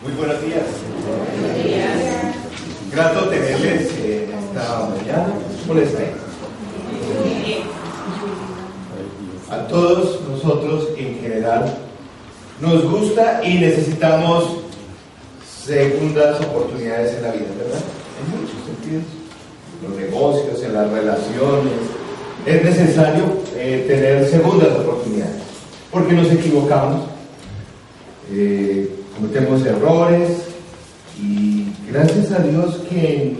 Muy buenos días. Buenos días. Grato tenerles en esta mañana. ¿Cómo les va? A todos nosotros en general nos gusta y necesitamos segundas oportunidades en la vida, ¿verdad? En muchos sentidos. En los negocios, en las relaciones. Es necesario tener segundas oportunidades porque nos equivocamos. Cometemos errores y gracias a Dios que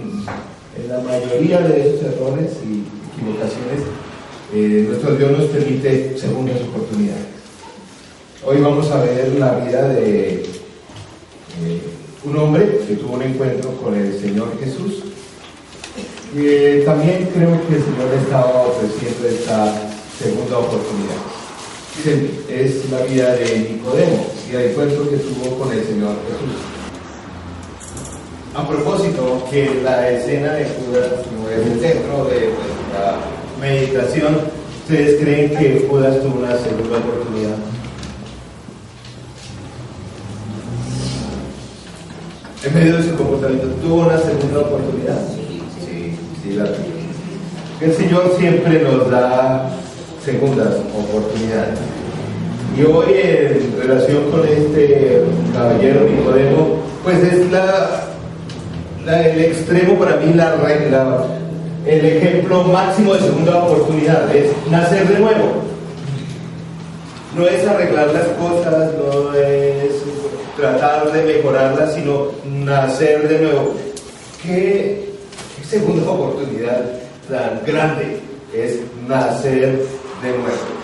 en la mayoría de esos errores y equivocaciones nuestro Dios nos permite segundas oportunidades. Hoy vamos a ver la vida de un hombre que tuvo un encuentro con el Señor Jesús. También creo que el Señor estaba ofreciendo esta segunda oportunidad. Es la vida de Nicodemo y el encuentro que tuvo con el Señor Jesús. A propósito, que la escena de Judas no es el centro de nuestra meditación, ¿ustedes creen que Judas tuvo una segunda oportunidad? En medio de su comportamiento, ¿tuvo una segunda oportunidad? Sí, la tuvo. El Señor siempre nos da segundas oportunidades. Y hoy en relación con este caballero Nicodemo, pues es el extremo para mí, el ejemplo máximo de segunda oportunidad, es nacer de nuevo. No es arreglar las cosas, no es tratar de mejorarlas, sino nacer de nuevo. ¿Qué segunda oportunidad tan grande es nacer de nuevo?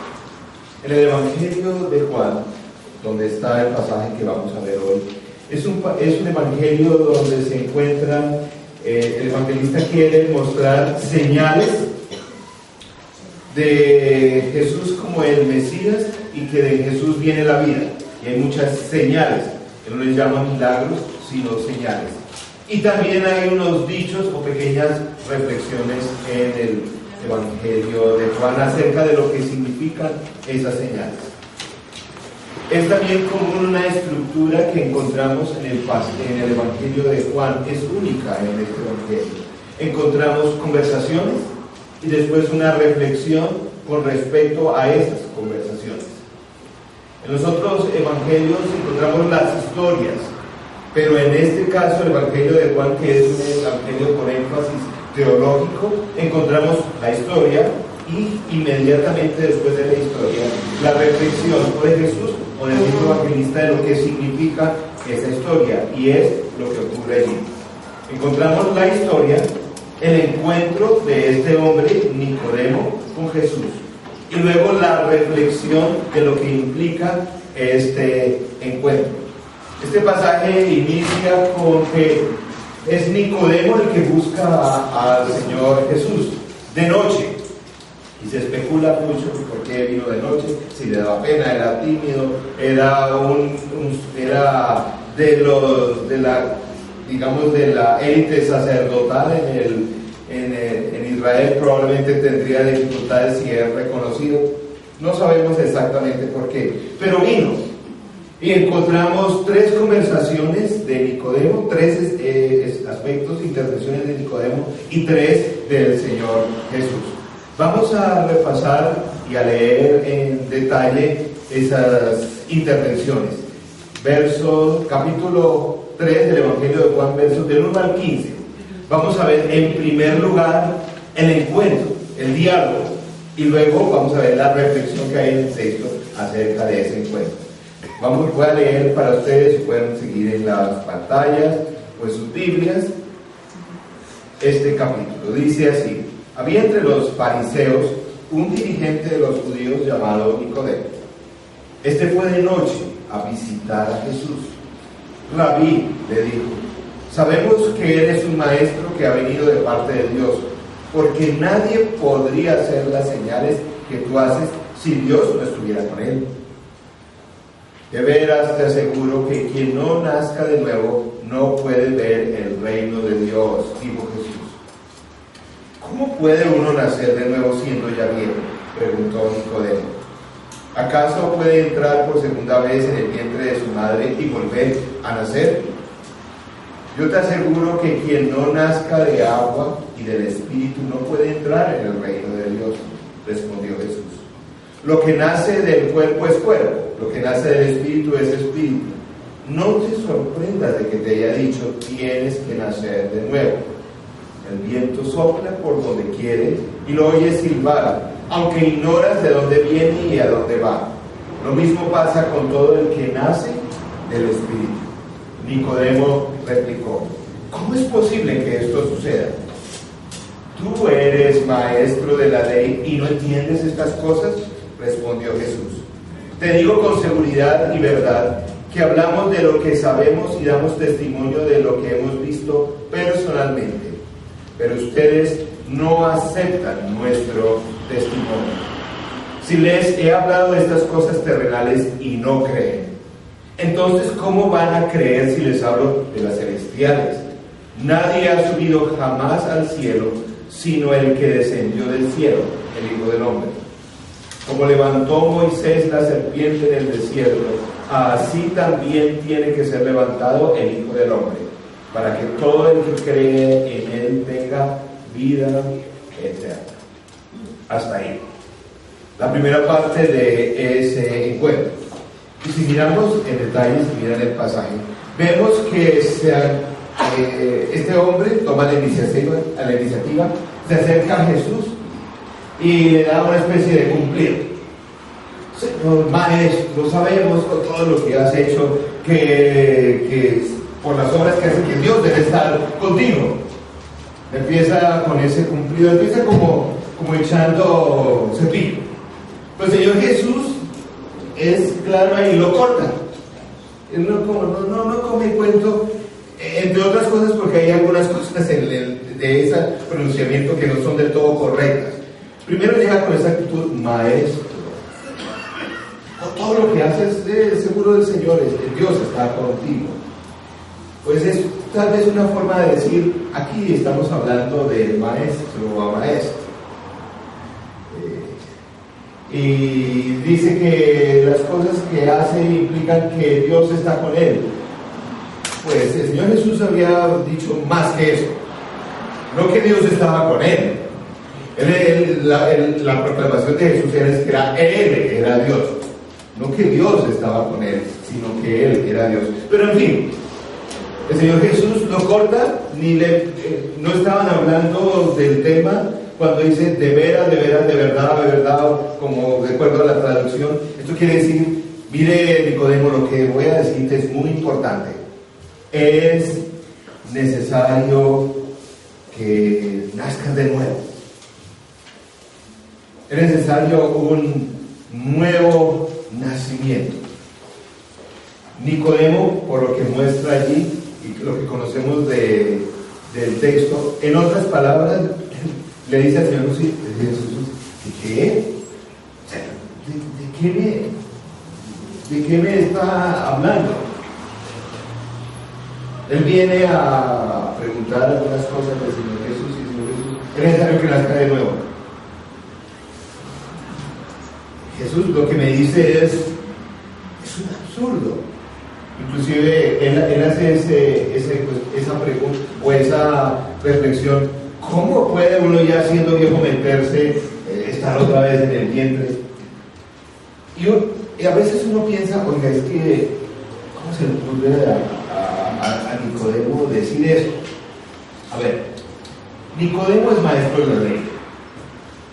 En el Evangelio de Juan, donde está el pasaje que vamos a ver hoy, es un evangelio donde se encuentran, el evangelista quiere mostrar señales de Jesús como el Mesías y que de Jesús viene la vida. Y hay muchas señales, que no les llaman milagros, sino señales. Y también hay unos dichos o pequeñas reflexiones en el Evangelio de Juan acerca de lo que significan esas señales. Es también como una estructura que encontramos en el Evangelio de Juan, es única en este Evangelio. Encontramos conversaciones y después una reflexión con respecto a esas conversaciones. En los otros evangelios encontramos las historias, pero en este caso el Evangelio de Juan, que es un evangelio con énfasis teológico, encontramos la historia y inmediatamente después de la historia la reflexión o de Jesús o del mismo evangelista de lo que significa esa historia, y es lo que ocurre allí. Encontramos la historia, el encuentro de este hombre Nicodemo con Jesús, y luego la reflexión de lo que implica este encuentro. Este pasaje inicia con que es Nicodemo el que busca al Señor Jesús de noche, y se especula mucho por qué vino de noche, si le daba pena, era tímido, era de la élite sacerdotal en Israel. Probablemente tendría dificultades si es reconocido, no sabemos exactamente por qué, pero vino. Y encontramos tres conversaciones de Nicodemo, tres aspectos, intervenciones de Nicodemo y tres del Señor Jesús. Vamos a repasar y a leer en detalle esas intervenciones. Capítulo 3 del Evangelio de Juan, versos del 1 al 15. Vamos a ver en primer lugar el encuentro, el diálogo, y luego vamos a ver la reflexión que hay en el texto acerca de ese encuentro. Voy a leer para ustedes, si pueden seguir en las pantallas o en sus Biblias, este capítulo. Dice así: había entre los fariseos un dirigente de los judíos llamado Nicodemo. Este fue de noche a visitar a Jesús. Rabí, le dijo, sabemos que eres un maestro que ha venido de parte de Dios, porque nadie podría hacer las señales que tú haces si Dios no estuviera con él. De veras te aseguro que quien no nazca de nuevo no puede ver el reino de Dios, dijo Jesús. ¿Cómo puede uno nacer de nuevo siendo ya viejo?, preguntó Nicodemo. ¿Acaso puede entrar por segunda vez en el vientre de su madre y volver a nacer? Yo te aseguro que quien no nazca de agua y del Espíritu no puede entrar en el reino de Dios, respondió Jesús. Lo que nace del cuerpo es cuerpo, lo que nace del Espíritu es espíritu. No te sorprendas de que te haya dicho, tienes que nacer de nuevo. El viento sopla por donde quiere y lo oyes silbar, aunque ignoras de dónde viene y a dónde va. Lo mismo pasa con todo el que nace del Espíritu. Nicodemo replicó, ¿cómo es posible que esto suceda? ¿Tú eres maestro de la ley y no entiendes estas cosas? Respondió Jesús. Te digo con seguridad y verdad que hablamos de lo que sabemos y damos testimonio de lo que hemos visto personalmente, pero ustedes no aceptan nuestro testimonio. Si les he hablado de estas cosas terrenales y no creen, entonces ¿cómo van a creer si les hablo de las celestiales? Nadie ha subido jamás al cielo sino el que descendió del cielo, el Hijo del Hombre. Como levantó Moisés la serpiente en el desierto, así también tiene que ser levantado el Hijo del Hombre, para que todo el que cree en él tenga vida eterna. Hasta ahí. La primera parte de ese encuentro. Y si miramos en detalle, si miran el pasaje, vemos que este hombre toma la iniciativa, se acerca a Jesús y le da una especie de cumplido. Señor maestro, sabemos con todo lo que has hecho que por las obras que hace que Dios debe estar contigo. Empieza con ese cumplido, empieza como echando cepillo. Pues el Señor Jesús es claro ahí, lo corta. Él no come cuento, entre otras cosas porque hay algunas cosas de ese pronunciamiento que no son del todo correctas. Primero llega con esa actitud, maestro. Con todo lo que haces, seguro del Señor, Dios está contigo. Pues es tal vez una forma de decir, aquí estamos hablando de maestro a maestro. Y dice que las cosas que hace implican que Dios está con él. Pues el Señor Jesús había dicho más que eso. No que Dios estaba con él. La proclamación de Jesús era que Él era Dios. No que Dios estaba con él, sino que Él era Dios. Pero en fin, el Señor Jesús lo corta, no estaban hablando del tema. Cuando dice de veras, de verdad, como de acuerdo a la traducción, esto quiere decir, mire Nicodemo, lo que voy a decirte es muy importante. Es necesario que nazcas de nuevo. Es necesario un nuevo nacimiento. Nicodemo, por lo que muestra allí y lo que conocemos del texto, en otras palabras, le dice al Señor Jesús, ¿de qué? O sea, ¿de qué me está hablando? Él viene a preguntar algunas cosas del Señor Jesús y el Señor Jesús, es necesario que nazca de nuevo. Jesús lo que me dice es un absurdo. Inclusive él hace esa pregunta o esa reflexión. ¿Cómo puede uno ya siendo viejo meterse, estar otra vez en el vientre? Y a veces uno piensa, oiga, es que, ¿cómo se le ocurre a Nicodemo decir eso? A ver, Nicodemo es maestro de la ley.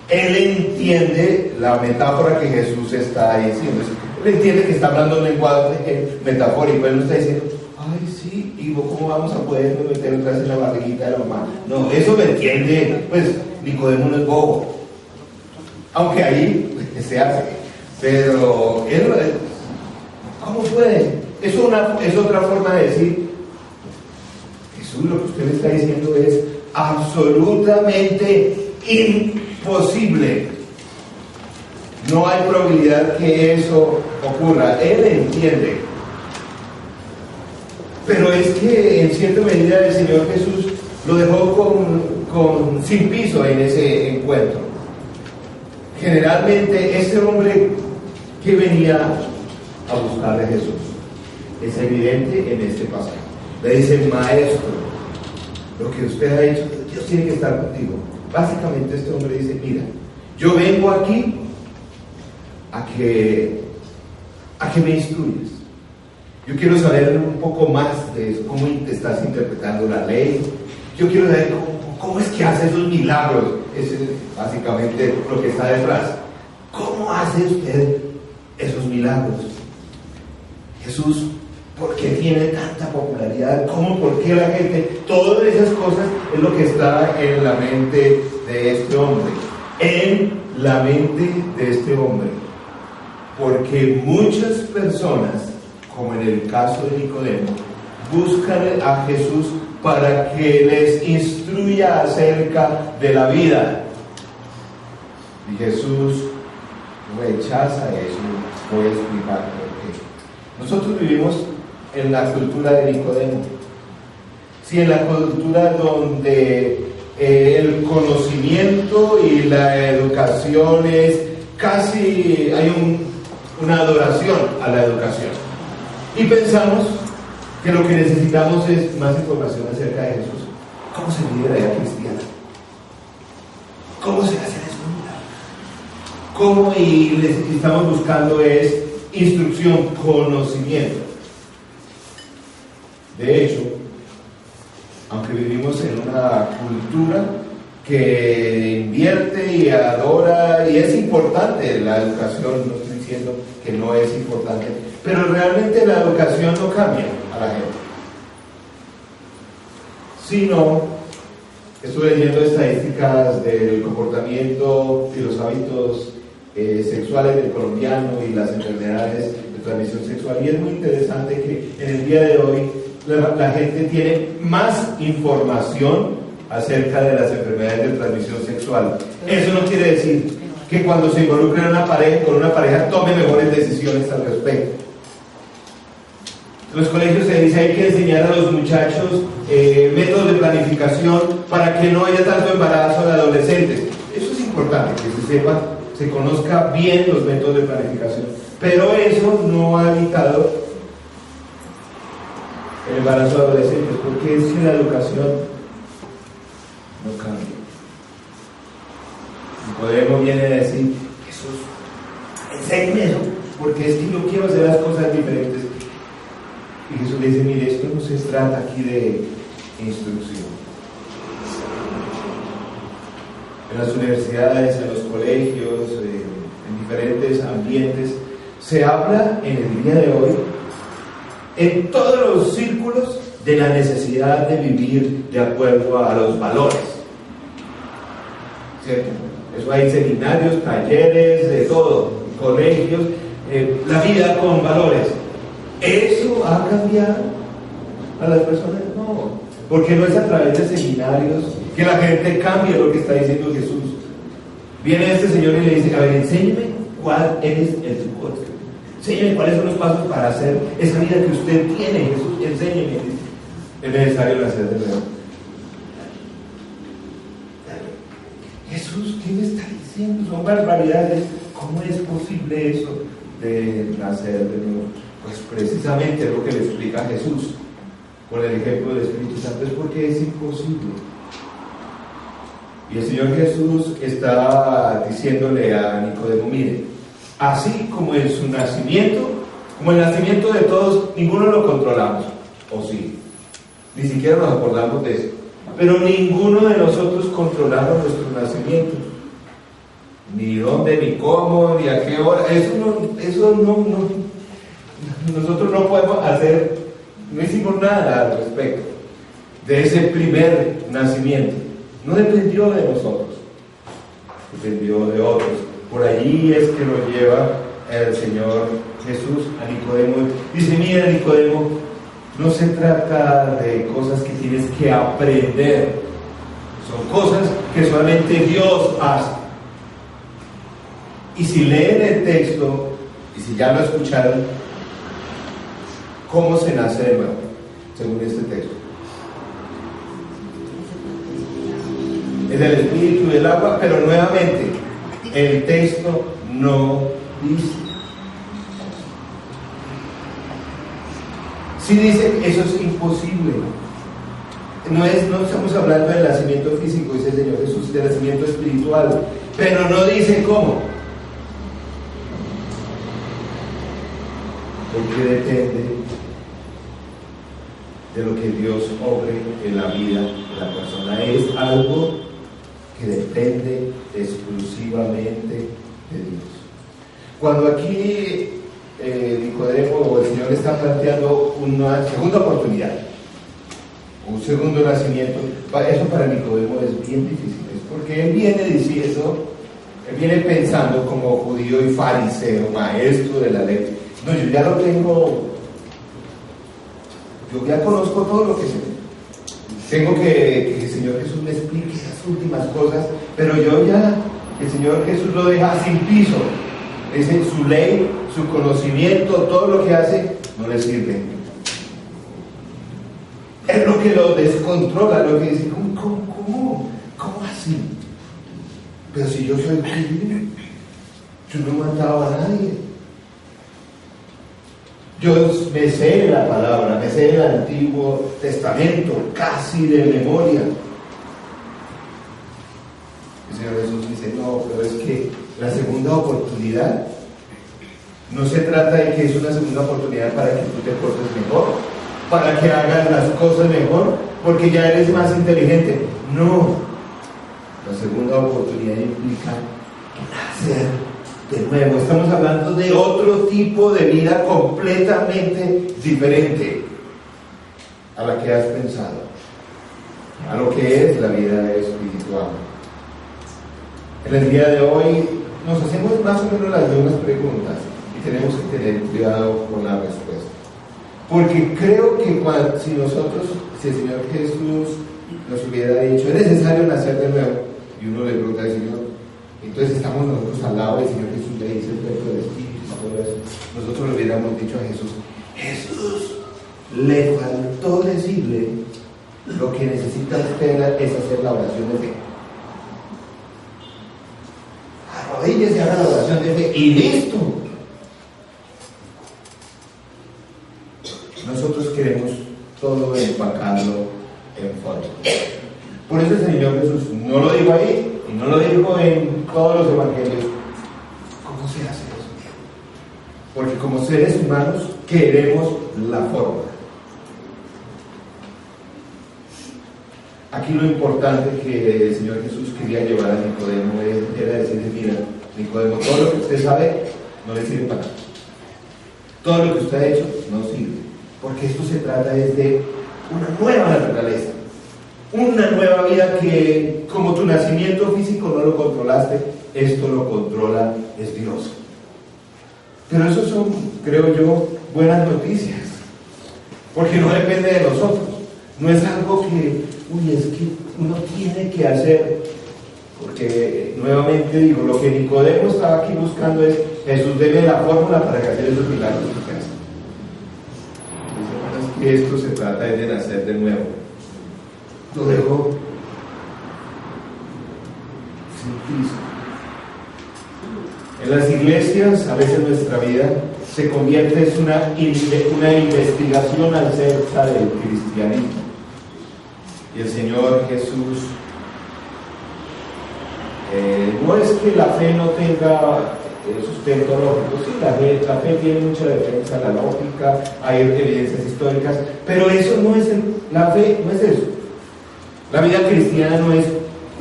Él entiende la metáfora que Jesús está diciendo. Él entiende que está hablando un lenguaje metafórico. Él no está diciendo, ay, sí, y ¿cómo vamos a poder meter otra vez en la barriguita de la mamá? No, eso lo entiende, pues Nicodemo no es bobo. Aunque ahí se hace. Pero él, ¿cómo puede? Es otra forma de decir, Jesús, lo que usted me está diciendo es absolutamente imposible. No hay probabilidad que eso ocurra. Él entiende. Pero es que en cierta medida el Señor Jesús lo dejó sin piso en ese encuentro. Generalmente este hombre ¿Qué venía a buscar de Jesús? Es evidente en este pasaje. Le dice: maestro, lo que usted ha hecho, Dios tiene que estar contigo. Básicamente este hombre dice: mira, yo vengo aquí a que me instruyas. Yo quiero saber un poco más de eso, cómo te estás interpretando la ley. Yo quiero saber cómo es que hace esos milagros. Eso es básicamente lo que está detrás. ¿Cómo hace usted esos milagros? Jesús, ¿por qué tiene tanta popularidad? ¿Por qué la gente? Todas esas cosas es lo que está en la mente de este hombre. En la mente de este hombre. Porque muchas personas, como en el caso de Nicodemo, buscan a Jesús para que les instruya acerca de la vida. Y Jesús rechaza eso. Voy a explicar por qué. Nosotros vivimos en la cultura de Nicodemo. Sí, en la cultura donde el conocimiento y la educación es casi, hay una adoración a la educación. Y pensamos que lo que necesitamos es más información acerca de Jesús. ¿Cómo se vive la vida cristiana? ¿Cómo se hace eso? Y estamos buscando es instrucción, conocimiento. De hecho, aunque vivimos en una cultura que invierte y adora, y es importante la educación, no estoy diciendo que no es importante, pero realmente la educación no cambia a la gente. Sino, estuve leyendo estadísticas del comportamiento y los hábitos sexuales del colombiano y las enfermedades de transmisión sexual, y es muy interesante que en el día de hoy la gente tiene más información acerca de las enfermedades de transmisión sexual. Eso no quiere decir que cuando se involucre con una pareja tome mejores decisiones al respecto. En los colegios se dice hay que enseñar a los muchachos métodos de planificación para que no haya tanto embarazo de adolescentes. Eso es importante, que se sepa, se conozca bien los métodos de planificación. Pero eso no ha evitado el embarazo de adolescentes, porque es que la educación no cambia. Nicodemo viene a decir: Jesús, enséñame eso, porque es que yo quiero hacer las cosas diferentes. Y Jesús le dice: mire, esto no se trata aquí de instrucción. En las universidades, en los colegios, en diferentes ambientes, se habla en el día de hoy, en todos los círculos, de la necesidad de vivir de acuerdo a los valores. ¿Cierto? Eso hay seminarios, talleres, de todo, colegios, la vida con valores. ¿Eso ha cambiado a las personas? No, porque no es a través de seminarios que la gente cambie lo que está diciendo Jesús. Viene este señor y le dice: a ver, enséñeme cuál es el truco. Enséñeme cuáles son los pasos para hacer esa vida que usted tiene. Jesús, enséñeme. Es necesario nacer de nuevo. Jesús, ¿qué me está diciendo? Son barbaridades. ¿Cómo es posible eso de nacer de nuevo? Pues precisamente lo que le explica Jesús con el ejemplo del Espíritu Santo, es porque es imposible. Y el Señor Jesús está diciéndole a Nicodemo: mire, así como en su nacimiento, como el nacimiento de todos, ninguno lo controlamos, o sí, ni siquiera nos acordamos de eso, pero ninguno de nosotros controlamos nuestro nacimiento, ni dónde, ni cómo, ni a qué hora. Eso no, nosotros no podemos hacer, no hicimos nada al respecto de ese primer nacimiento. No dependió de nosotros, dependió de otros. Por allí es que lo lleva el Señor Jesús a Nicodemo. Dice: mira, Nicodemo, no se trata de cosas que tienes que aprender, son cosas que solamente Dios hace. Y si leen el texto, y si ya lo escucharon, ¿cómo se nace de nuevo? Según este texto, es del espíritu y del agua, pero nuevamente el texto no dice. Sí dice que eso es imposible. No estamos hablando del nacimiento físico, dice el Señor Jesús, del nacimiento espiritual, pero no dice cómo. Porque depende de lo que Dios obre en la vida de la persona. Es algo que depende exclusivamente de Dios. Cuando aquí Nicodemo o el Señor le está planteando una segunda oportunidad, un segundo nacimiento, eso para Nicodemo es bien difícil, porque él viene diciendo, él viene pensando como judío y fariseo, maestro de la ley. No, yo ya lo tengo, yo ya conozco todo lo que sé. Tengo que el Señor Jesús me explique las últimas cosas, pero yo ya, el Señor Jesús lo deja sin piso. Es en su ley, su conocimiento, todo lo que hace, no le sirve. Es lo que lo descontrola, lo que dice, ¿cómo así? Pero si yo soy judío, yo no he matado a nadie. Yo me sé la palabra, me sé el Antiguo Testamento, casi de memoria. El Señor Jesús dice, no, pero es que la segunda oportunidad no se trata de que es una segunda oportunidad para que tú te portes mejor, para que hagas las cosas mejor, porque ya eres más inteligente. No, la segunda oportunidad implica nacer de nuevo. Estamos hablando de otro tipo de vida completamente diferente a la que has pensado, a lo que es la vida espiritual. En el día de hoy nos hacemos más o menos las mismas preguntas y tenemos que tener cuidado con la respuesta. Porque creo que si el Señor Jesús nos hubiera dicho, es necesario nacer de nuevo, y uno le pregunta al Señor, entonces estamos nosotros al lado del Señor Jesús, le dice el verbo del Espíritu y todo eso, nosotros le hubiéramos dicho a Jesús, le faltó decirle, lo que necesita usted es hacer la oración de fe. Arrodíllese y haga la oración de fe y listo. Nosotros queremos todo empacarlo en forma. Por eso el Señor Jesús no lo dijo ahí y no lo dijo en todos los evangelios. ¿Cómo se hace eso? Porque como seres humanos queremos la forma. Aquí lo importante que el Señor Jesús quería llevar a Nicodemo era decirle, mira, Nicodemo, todo lo que usted sabe no le sirve para nada. Todo lo que usted ha hecho no sirve. Porque esto se trata de una nueva naturaleza, una nueva vida que, como tu nacimiento físico no lo controlaste, esto lo controla es Dios. Pero eso son, creo yo, buenas noticias, porque no depende de nosotros. No es algo que, es que uno tiene que hacer, porque nuevamente digo, lo que Nicodemo estaba aquí buscando es, Jesús debe la fórmula para que hacer esos milagros que hace. Esto se trata de nacer de nuevo. Lo dejo sin piso. En las iglesias, a veces nuestra vida se convierte en una investigación acerca del cristianismo. Y el Señor Jesús, no es que la fe no tenga sustento lógico, sí, la fe tiene mucha defensa, la lógica, hay evidencias históricas, pero eso no es la fe no es eso. La vida cristiana no es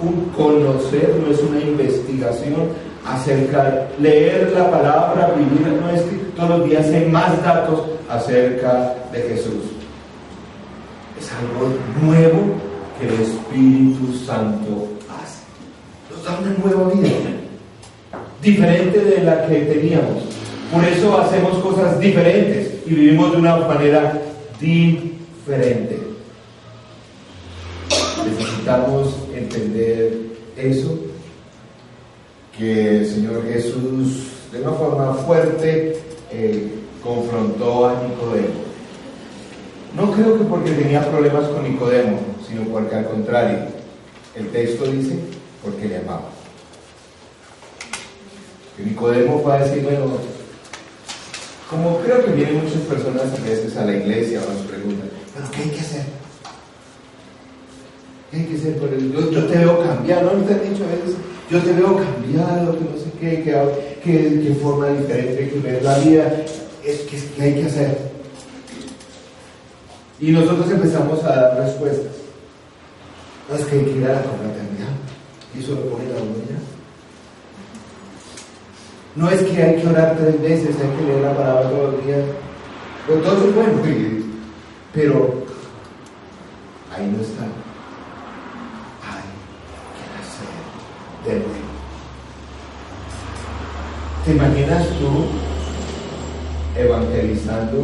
un conocer, no es una investigación acerca, leer la palabra, vivir, no es que todos los días hay más datos acerca de Jesús. Es algo nuevo que el Espíritu Santo hace. Nos da una nueva vida, diferente de la que teníamos. Por eso hacemos cosas diferentes y vivimos de una manera diferente. Necesitamos entender eso, que el Señor Jesús de una forma fuerte confrontó a Nicodemo. No creo que porque tenía problemas con Nicodemo, sino porque al contrario, el texto dice porque le amaba. Y Nicodemo va a decir, bueno, como creo que vienen muchas personas a veces a la iglesia o nos preguntan, ¿pero qué hay que hacer? ¿Qué hay que hacer por el? Yo te veo cambiado, ¿no te han dicho eso? Yo te veo cambiado, que no sé qué, que forma diferente, que ves la vida, ¿qué hay que hacer? Y nosotros empezamos a dar respuestas. No, es que hay que ir a la confraternidad, y eso lo pone la uña. No es que hay que orar 3 veces, hay que leer la palabra todos los días. Pero todo eso es bueno, pero ahí no está. Hay que nacer de nuevo. ¿Te imaginas tú evangelizando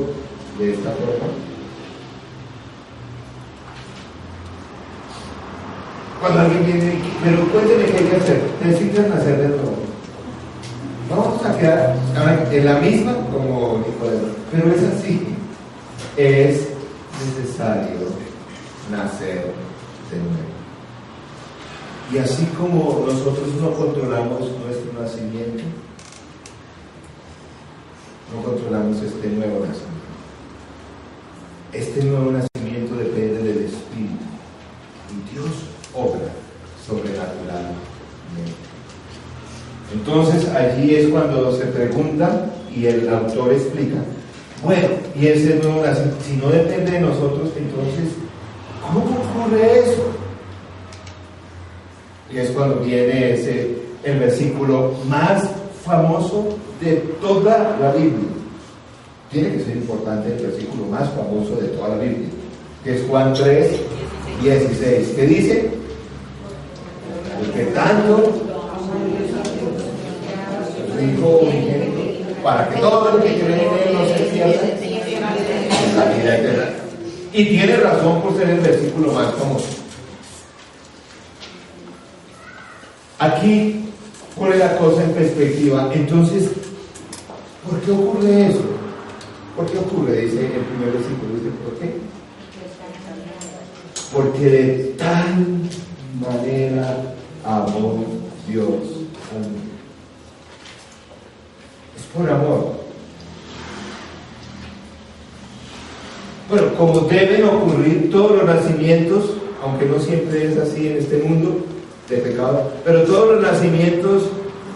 de esta forma? Cuando alguien viene, pero cuénteme qué hay que hacer. Necesitas nacer de nuevo. Vamos a quedar en la misma como Nicodemo, pero es así. Es necesario nacer de nuevo. Y así como nosotros no controlamos nuestro nacimiento, no controlamos este nuevo nacimiento. Este nuevo nacimiento depende del Espíritu. Y Dios obra sobrenaturalmente. Entonces allí es cuando se pregunta y el autor explica, bueno, y ese nuevo nacimiento, si no depende de nosotros, entonces, ¿cómo ocurre eso? Y es cuando viene el versículo más famoso de toda la Biblia. Tiene que ser importante el versículo más famoso de toda la Biblia, que es Juan 3:16, que dice, porque tanto Hijo unigénito, para que todo el que cree en Él no se pierda en la vida eterna. Y tiene razón por ser el versículo más famoso. Aquí pone la cosa en perspectiva. Entonces, ¿por qué ocurre eso? ¿Por qué ocurre? Dice el primer versículo. Dice, ¿por qué? Porque de tal manera amó Dios al mundo. Por amor. Bueno, como deben ocurrir todos los nacimientos, aunque no siempre es así en este mundo de pecado, pero todos los nacimientos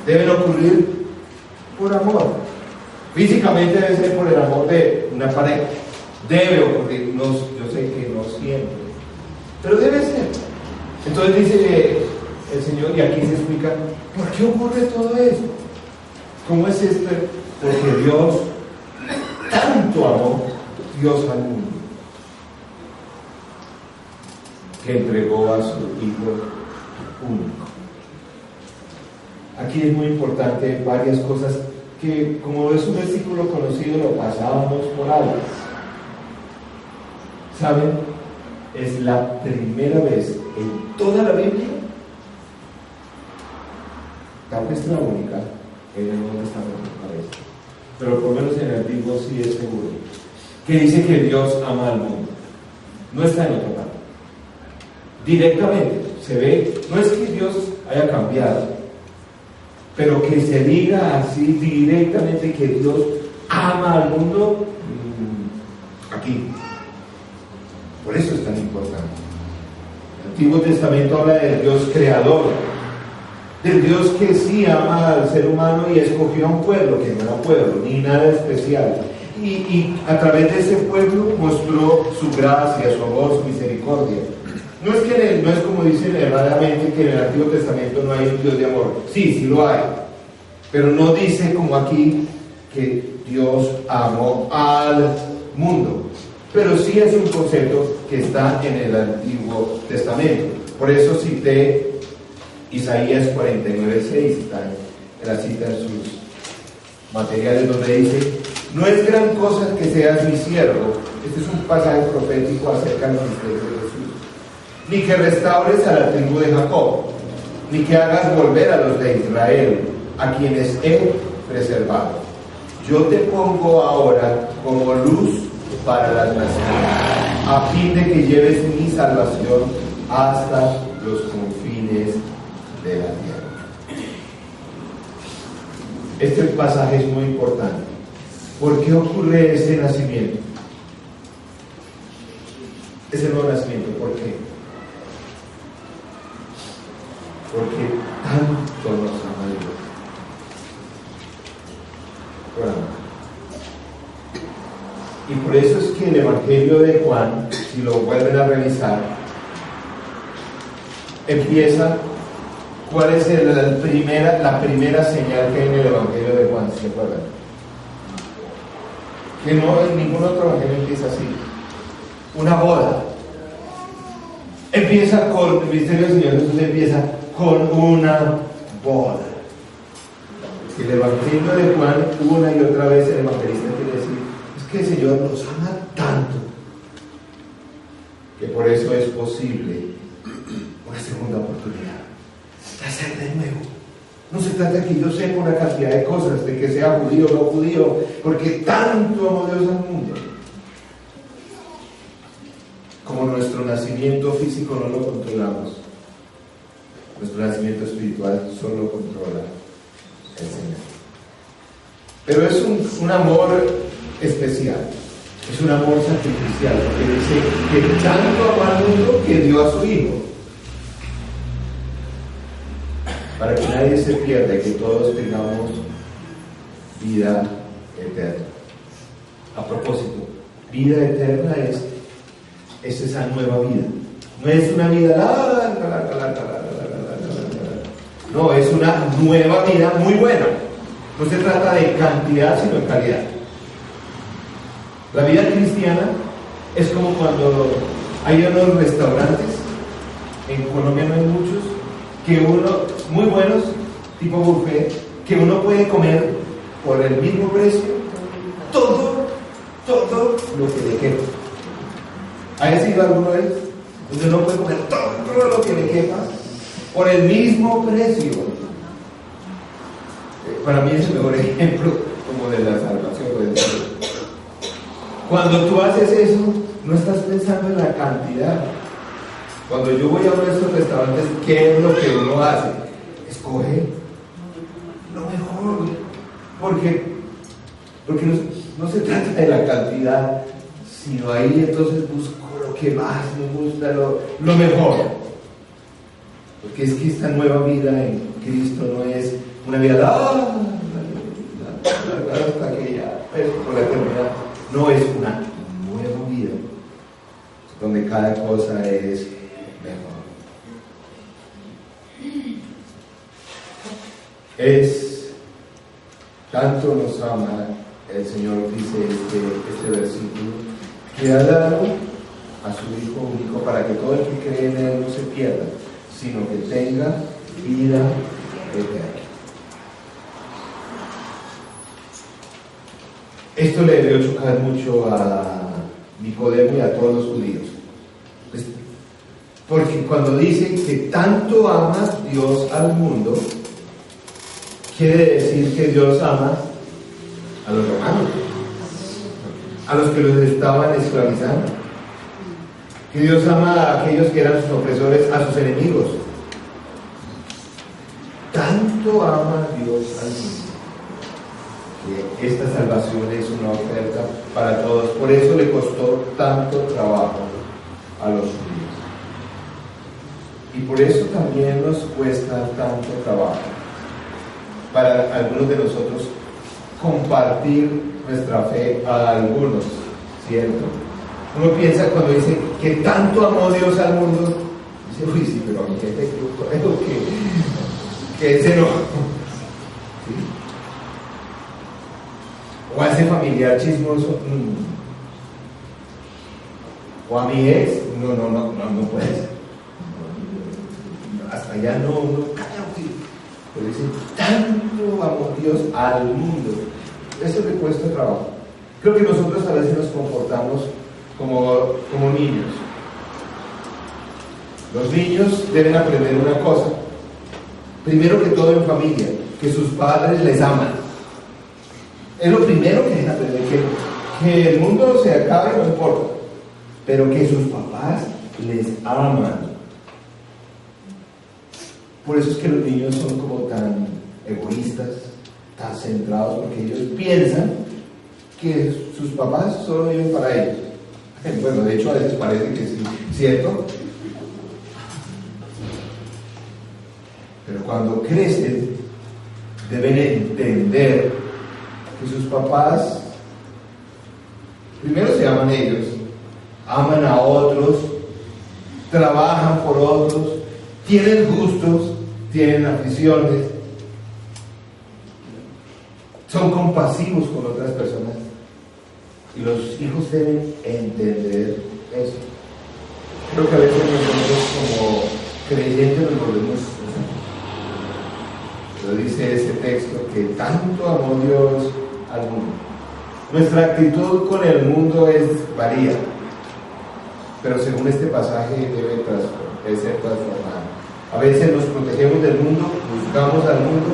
deben ocurrir por amor. Físicamente debe ser por el amor de una pareja. Debe ocurrir, yo sé que no siempre, pero debe ser. Entonces dice el Señor, y aquí se explica, ¿por qué ocurre todo esto? ¿Cómo es esto? Porque Dios tanto amó Dios al mundo que entregó a su Hijo único. Aquí es muy importante varias cosas que, como es un versículo conocido, lo pasábamos por alto. ¿Saben? Es la primera vez en toda la Biblia, tal vez la única, en el Nuevo Testamento parece, pero por lo menos en el Antiguo sí es seguro, que dice que Dios ama al mundo. No está en otra parte. Directamente se ve, no es que Dios haya cambiado, pero que se diga así directamente que Dios ama al mundo, aquí. Por eso es tan importante. El Antiguo Testamento habla del Dios creador, del Dios que sí ama al ser humano y escogió a un pueblo que no era pueblo, ni nada especial. Y a través de ese pueblo mostró su gracia, su amor, su misericordia. No es como dicen erradamente que en el Antiguo Testamento no hay un Dios de amor. Sí lo hay. Pero no dice como aquí que Dios amó al mundo. Pero sí es un concepto que está en el Antiguo Testamento. Por eso cité Isaías 49:6, está en la cita en sus materiales, donde dice: no es gran cosa que seas mi siervo. Este es un pasaje profético acerca del misterio de Jesús. Ni que restaures a la tribu de Jacob, ni que hagas volver a los de Israel, a quienes he preservado. Yo te pongo ahora como luz para las naciones, a fin de que lleves mi salvación hasta los confines de la tierra. Este pasaje es muy importante. ¿Por qué ocurre este nacimiento? es el nuevo nacimiento. ¿Por qué? Porque tanto nos ama Dios. Y por eso es que el Evangelio de Juan, si lo vuelven a revisar, empieza. ¿Cuál es la primera señal que hay en el Evangelio de Juan? ¿Se acuerdan? Que no en ningún otro evangelio empieza así. Una boda. Empieza con, el misterio del Señor Jesús empieza con una boda. El Evangelio de Juan, una y otra vez el evangelista quiere decir, es que el Señor nos ama tanto, que por eso es posible una segunda oportunidad. Hacer de nuevo. No se trata de que yo sepa una cantidad de cosas, de que sea judío o no judío, porque tanto amó Dios al mundo. Como nuestro nacimiento físico no lo controlamos, nuestro nacimiento espiritual solo lo controla el Señor. Pero es un amor especial, es un amor sacrificial, porque dice que tanto amó al mundo que dio a su Hijo, para que nadie se pierda y que todos tengamos vida eterna. A propósito, vida eterna es esa nueva vida. No es una vida larga. No, es una nueva vida muy buena. No se trata de cantidad, sino de calidad. La vida cristiana es como cuando hay unos restaurantes, en Colombia no hay muchos, que uno, muy buenos, tipo buffet, que uno puede comer por el mismo precio todo lo que le quepa. ¿Ha sido alguno de ellos? Donde uno puede comer todo lo que le quepa por el mismo precio. Para mí es el mejor ejemplo como de la salvación. Cuando tú haces eso, no estás pensando en la cantidad. Cuando yo voy a uno de estos restaurantes, ¿qué es lo que uno hace? Escoge lo mejor. Porque no se trata de la cantidad, sino ahí entonces busco lo que más me gusta, lo mejor. Porque es que esta nueva vida en Cristo no es una vida hasta que ya, por la eternidad. No, es una nueva vida donde cada cosa es mejor. Es tanto nos ama el Señor, dice este versículo, que ha dado a su Hijo único para que todo el que cree en Él no se pierda, sino que tenga vida eterna. Esto le debió chocar mucho a Nicodemo y a todos los judíos. Porque cuando dice que tanto ama Dios al mundo, quiere decir que Dios ama a los romanos, a los que los estaban esclavizando, que Dios ama a aquellos que eran sus opresores, a sus enemigos. Tanto ama Dios al mundo que esta salvación es una oferta para todos. Por eso le costó tanto trabajo a los judíos. Y por eso también nos cuesta tanto trabajo para algunos de nosotros compartir nuestra fe a algunos, ¿cierto? Uno piensa cuando dice que tanto amó Dios al mundo, dice, uy, sí, pero a mi gente creo que ese no. ¿Sí? O a ese familiar chismoso, o a mi ex, no puede ser. Hasta allá no, pero dice, tanto amó Dios al mundo. Eso le cuesta trabajo. Creo que nosotros a veces nos comportamos como niños. Los niños deben aprender una cosa. Primero que todo en familia, que sus padres les aman. Es lo primero que deben aprender, que el mundo se acabe, no importa, pero que sus papás les aman. Por eso es que los niños son como tan egoístas, tan centrados, porque ellos piensan que sus papás solo viven para ellos. Bueno, de hecho a veces parece que sí, ¿cierto? Pero cuando crecen, deben entender que sus papás, primero se aman ellos, aman a otros, trabajan por otros, tienen gustos, tienen aficiones, son compasivos con otras personas. Y los hijos deben entender eso. Creo que a veces nosotros como creyentes nos volvemos, lo dice ese texto, que tanto amó Dios al mundo. Nuestra actitud con el mundo varía, pero según este pasaje debe ser transformada. A veces nos protegemos del mundo, buscamos al mundo,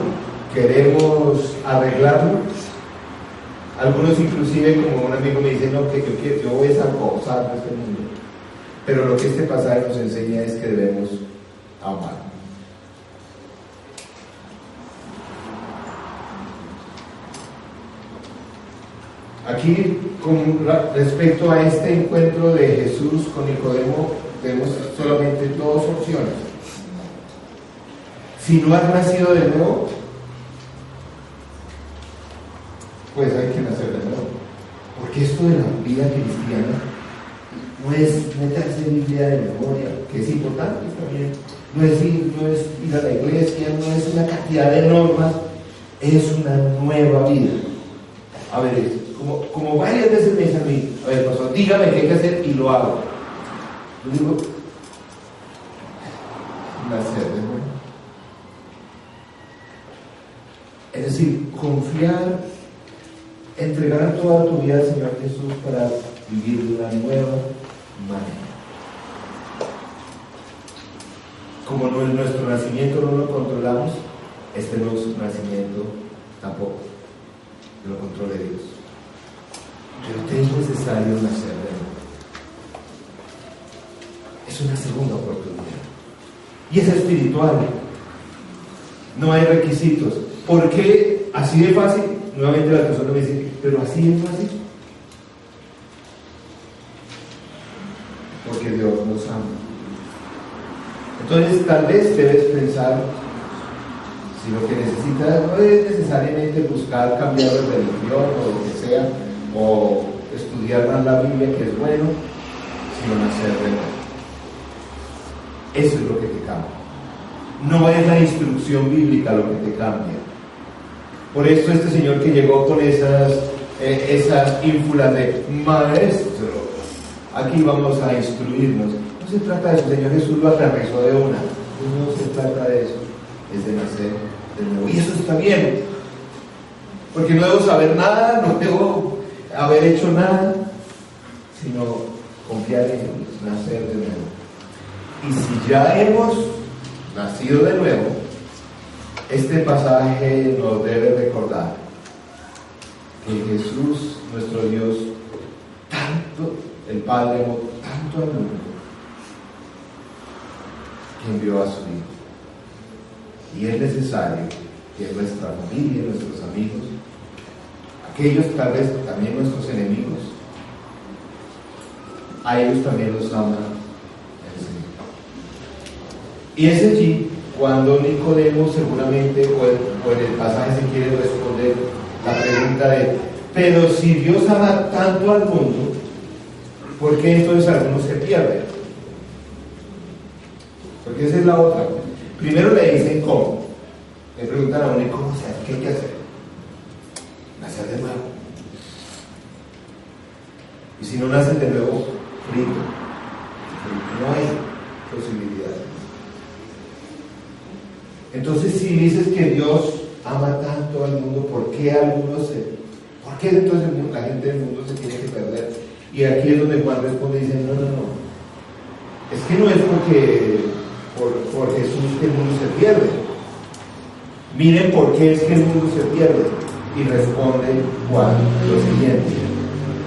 queremos arreglarlo. Algunos inclusive, como un amigo me dice, no, que yo voy a gozar de este mundo. Pero lo que este pasaje nos enseña es que debemos amar. Aquí, con respecto a este encuentro de Jesús con Nicodemo, tenemos solamente dos opciones. Si no has nacido de nuevo, pues hay que nacer de nuevo. Porque esto de la vida cristiana no es meterse Biblia de memoria, que es importante también. No es ir a la iglesia, no es una cantidad de normas, es una nueva vida. A ver, como varias veces me dicen a mí, a ver, pastor, dígame qué hay que hacer y lo hago. Yo digo, nacer de nuevo. Es decir, confiar, entregar toda tu vida al Señor Jesús para vivir de una nueva manera. Como nuestro nacimiento no lo controlamos, este nuevo nacimiento tampoco lo controla Dios. Pero te es necesario nacer de nuevo. Es una segunda oportunidad. Y es espiritual. No hay requisitos. ¿Por qué así de fácil? Nuevamente la persona me dice, pero así de fácil. Porque Dios nos ama. Entonces tal vez debes pensar si lo que necesitas no es necesariamente buscar cambiar de religión o lo que sea, o estudiar más la Biblia, que es bueno, sino nacer de nuevo. Eso es lo que te cambia. No es la instrucción bíblica lo que te cambia. Por eso este señor que llegó con esas ínfulas de maestro, aquí vamos a instruirnos. No se trata de eso, el Señor Jesús lo aterrizó de una. No se trata de eso, es de nacer de nuevo. Y eso está bien, porque no debo saber nada, no debo haber hecho nada, sino confiar en Dios, nacer de nuevo. Y si ya hemos nacido de nuevo, este pasaje nos debe recordar que Jesús, nuestro Dios, tanto, el Padre amó tanto al mundo, que envió a su Hijo. Y es necesario que nuestra familia, nuestros amigos, aquellos tal vez también nuestros enemigos, a ellos también los ama el Señor. Y es allí cuando Nicodemo seguramente, o en el pasaje se quiere responder la pregunta de, pero si Dios ama tanto al mundo, ¿por qué entonces algunos se pierden? Porque esa es la otra. Primero le dicen cómo. Le preguntan a uno, ¿cómo se hace? ¿Qué hay que hacer? Nacer de nuevo. Y si no nacen de nuevo, frito. No hay posibilidad. Entonces, si dices que Dios ama tanto al mundo, ¿por qué por qué entonces la gente del mundo se tiene que perder? Y aquí es donde Juan responde y dice, no. Es que no es por Jesús que el mundo se pierde. Miren por qué es que el mundo se pierde. Y responde Juan lo siguiente: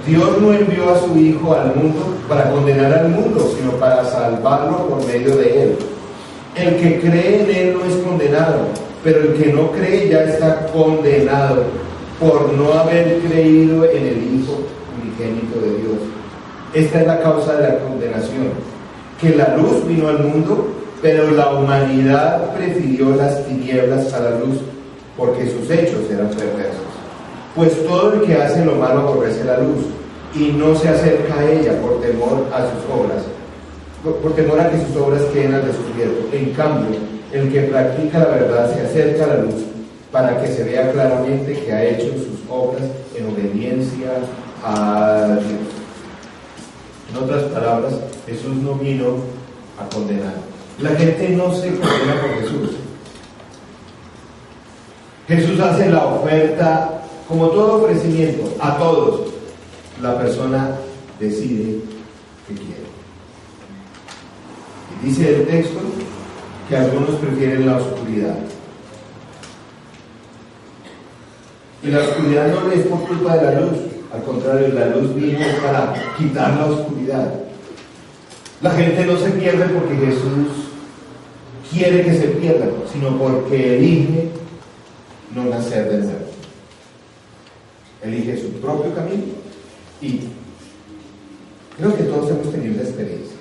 Dios no envió a su Hijo al mundo para condenar al mundo, sino para salvarlo por medio de él. El que cree en él no es condenado, pero el que no cree ya está condenado por no haber creído en el Hijo unigénito de Dios. Esta es la causa de la condenación, que la luz vino al mundo, pero la humanidad prefirió las tinieblas a la luz, porque sus hechos eran perversos. Pues todo el que hace lo malo aborrece la luz, y no se acerca a ella por temor a sus obras, por temor a que sus obras queden al descubierto. En cambio, el que practica la verdad se acerca a la luz, para que se vea claramente que ha hecho sus obras en obediencia a Dios. En otras palabras, Jesús no vino a condenar. La gente no se condena por Jesús. Jesús hace la oferta, como todo ofrecimiento, a todos. La persona decide qué quiere. Y dice el texto que algunos prefieren la oscuridad. Y la oscuridad no es por culpa de la luz. Al contrario, la luz vino para quitar la oscuridad. La gente no se pierde porque Jesús quiere que se pierdan, sino porque elige no nacer de nuevo. Elige su propio camino. Y creo que todos hemos tenido esa experiencia.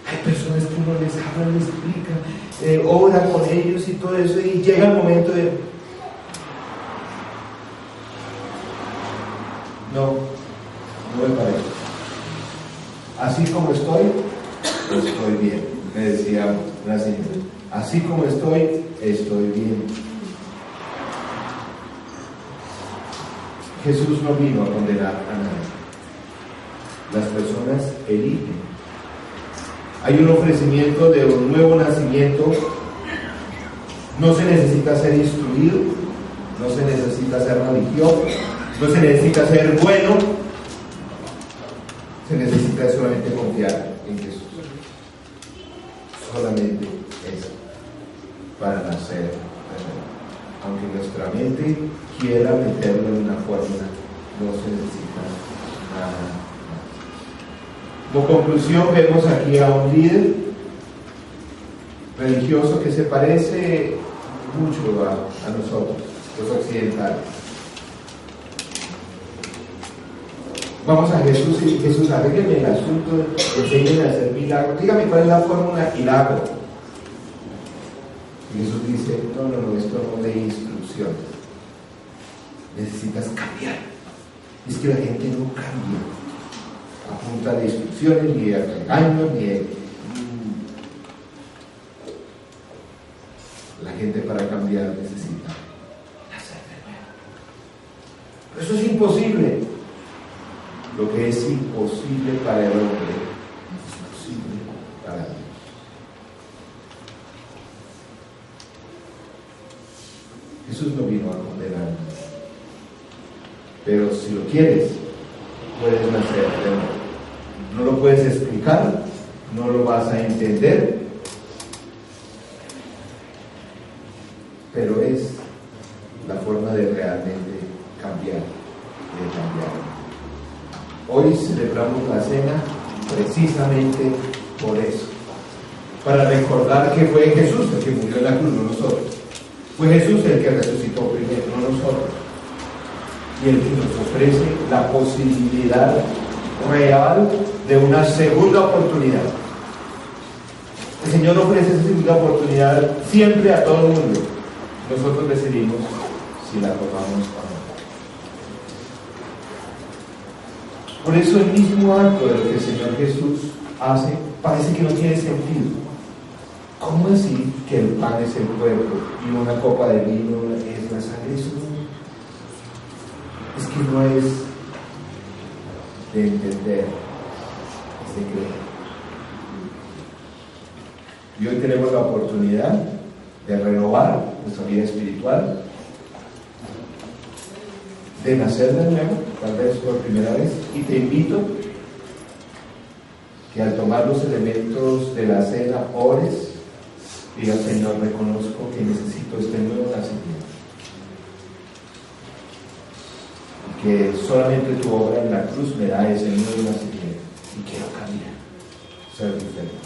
Hay personas que uno les habla, les explica, ora con ellos y todo eso, y llega el momento de no me parece. Así como estoy bien, me decía una señora. Así como estoy bien. Jesús no vino a condenar a nadie. Las personas eligen. Hay un ofrecimiento de un nuevo nacimiento. No se necesita ser instruido, no se necesita ser religioso, no se necesita ser bueno, se necesita solamente confiar en Jesús. Solamente eso, para nacer de nuevo. Aunque nuestra mente quiera meterlo en una fórmula, no se necesita nada más. Como conclusión, vemos aquí a un líder religioso que se parece mucho a nosotros, los occidentales. Vamos a Jesús y Jesús, arrégleme el asunto, enséñeme a hacer milagros. Dígame cuál es la fórmula y la hago. Y Jesús dice, no, esto no de instrucción. Necesitas cambiar. Es que la gente no cambia a punta de instrucciones, ni de regaños, ni de... La gente para cambiar necesita hacer de nuevo. Pero eso es imposible. Lo que es imposible para el hombre es posible para Dios. Jesús no vino a condenar, pero si lo quieres, puedes nacer de nuevo. No lo puedes explicar, no lo vas a entender, pero es la forma de realmente cambiar, de cambiar. Hoy celebramos la cena precisamente por eso, para recordar que fue Jesús el que murió en la cruz, no nosotros. Fue Jesús el que resucitó primero, no nosotros. Y el que nos ofrece la posibilidad real de una segunda oportunidad. El Señor ofrece esa segunda oportunidad siempre a todo el mundo. Nosotros decidimos si la tomamos o no. Por eso el mismo acto de lo que el Señor Jesús hace parece que no tiene sentido. ¿Cómo así que el pan es el cuerpo y una copa de vino es la sangre? Eso es que no es de entender, es de creer. Y hoy tenemos la oportunidad de renovar nuestra vida espiritual, de nacer de nuevo, tal vez por primera vez, y te invito que al tomar los elementos de la cena ores, diga: Señor, reconozco que necesito este nuevo nacimiento, y que solamente tu obra en la cruz me da ese nuevo nacimiento, y quiero cambiar, ser diferente.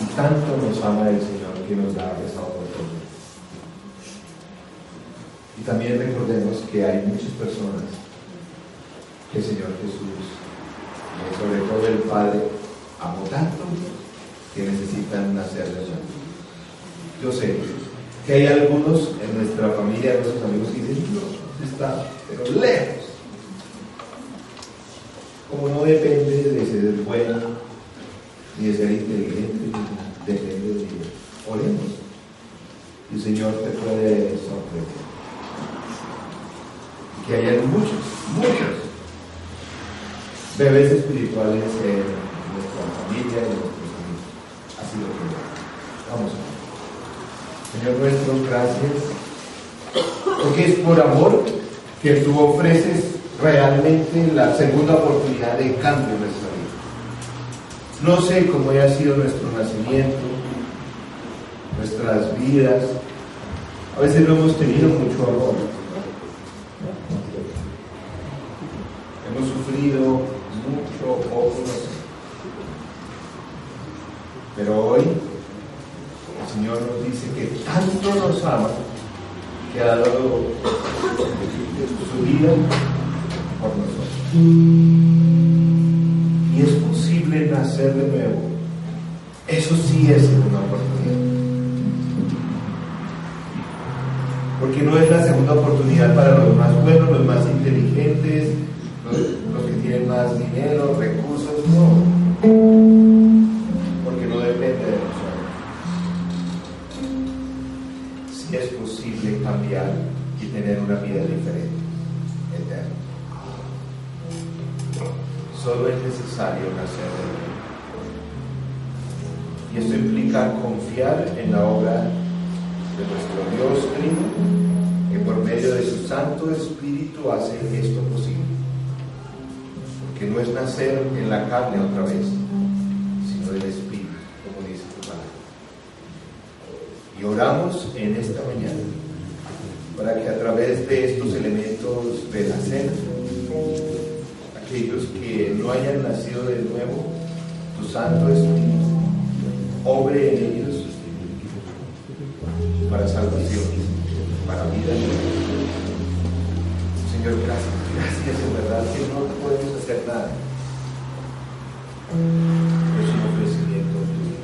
Y tanto nos ama el Señor que nos da esa oportunidad. Y también recordemos que hay muchas personas que el Señor Jesús, y sobre todo el Padre, amó tanto que necesitan nacer de nuevo. Yo sé que hay algunos en nuestra familia, nuestros amigos, que dicen, no, está, pero lejos. Como no depende de ser bueno, ni de ser inteligente, depende de Dios. Oremos. Y el Señor te puede sorprender. Y que haya muchos bebés espirituales en nuestra familia y en nuestros amigos. Así lo quiero. Vamos a ver. Señor nuestro, gracias. Porque es por amor que tú ofreces realmente la segunda oportunidad de cambio en nuestra vida. No sé cómo haya sido nuestro nacimiento, nuestras vidas. A veces no hemos tenido mucho amor. Hemos sufrido mucho o no sé. Pero hoy el Señor nos dice que tanto nos ama que ha dado su vida por nosotros. Y es posible nacer de nuevo. Eso sí es una oportunidad. Porque no es la segunda oportunidad para los más buenos, los más inteligentes, los que tienen más dinero, recursos, no. Porque no depende de nosotros. Sí es posible cambiar y tener una vida diferente, eterna. Solo es necesario nacer de nuevo. Y esto implica confiar en la obra de nuestro Dios Trino, que por medio de su Santo Espíritu hace esto posible. Porque no es nacer en la carne otra vez, sino del Espíritu, como dice tu palabra. Y oramos en esta mañana para que a través de estos elementos de la cena, aquellos que no hayan nacido de nuevo, tu Santo Espíritu obre en ellos para salvación, para vida. Señor, gracias en verdad que no podemos hacer nada. Es un ofrecimiento tuyo.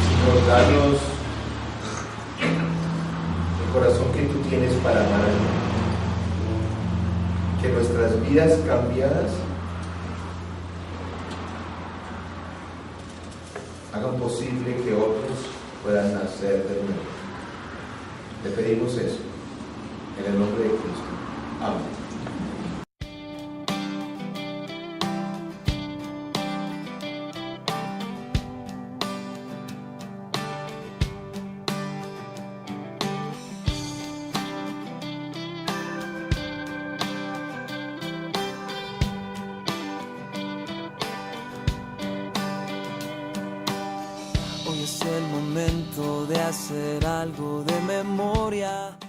Señor, danos el corazón que tú tienes para amar a Dios. Que nuestras vidas cambiadas hagan posible que otros puedan nacer de nuevo. Te pedimos eso, en el nombre de Cristo. Amén. Hoy es el momento de hacer algo de memoria.